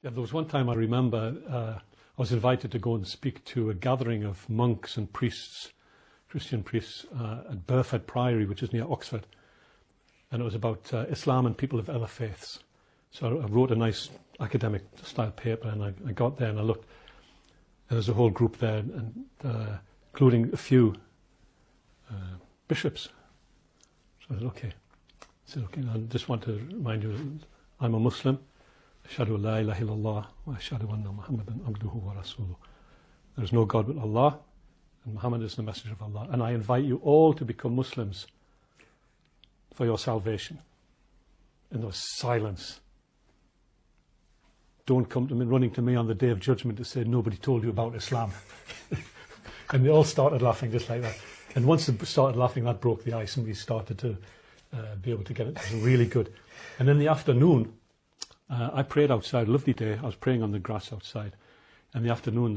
Yeah, there was one time I remember I was invited to go and speak to a gathering of monks and priests, Christian priests, at Burford Priory, which is near Oxford. And it was about Islam and people of other faiths. So I wrote a nice academic style paper, and I got there and I looked. And there's a whole group there, and including a few bishops. So I said, okay, I just want to remind you, I'm a Muslim. Ashhadu la ilaha illallah wa ashhadu anna Muhammadan abduhu wa rasuluh. There is no God but Allah, and Muhammad is the messenger of Allah. And I invite you all to become Muslims for your salvation. And there was silence. Don't come to me, running to me on the day of judgment to say nobody told you about Islam. And they all started laughing just like that. And once they started laughing, that broke the ice, and we started to be able to get it. It was really good. And in the afternoon, I prayed outside, a lovely day. I was praying on the grass outside. In the afternoon,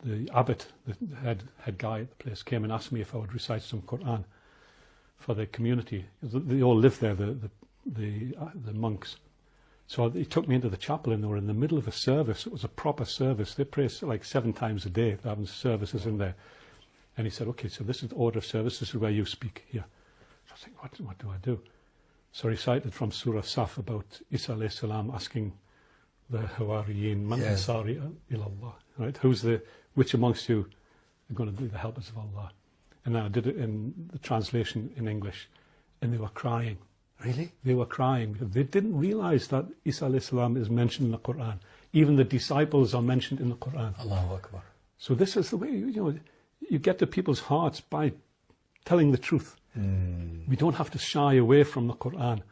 the abbot, the head guy at the place, came and asked me if I would recite some Quran for the community. They all live there, the monks. So he took me into the chapel, and they were in the middle of a service. It was a proper service. They pray like 7 times a day. They're having services in there. And he said, okay, so this is the order of service. This is where you speak here. So I was thinking, what do I do? So he recited from Surah Saf about Isa alayhi salam asking the Hawariyin, Man ansari ilallah, right? Which amongst you are going to be the helpers of Allah? And then I did it in the translation in English, and they were crying. Really? They were crying because they didn't realize that Isa alayhi salam is mentioned in the Quran. Even the disciples are mentioned in the Quran. Allahu Akbar. So this is the way, you get to people's hearts by telling the truth. We don't have to shy away from the Quran.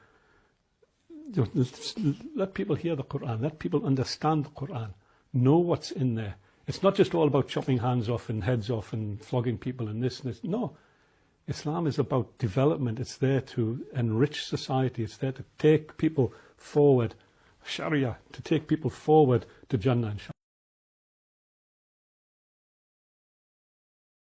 Let people hear the Quran. Let people understand the Quran. Know what's in there. It's not just all about chopping hands off and heads off and flogging people and this and this. No. Islam is about development. It's there to enrich society. It's there to take people forward. Sharia, to take people forward to Jannah, inshallah.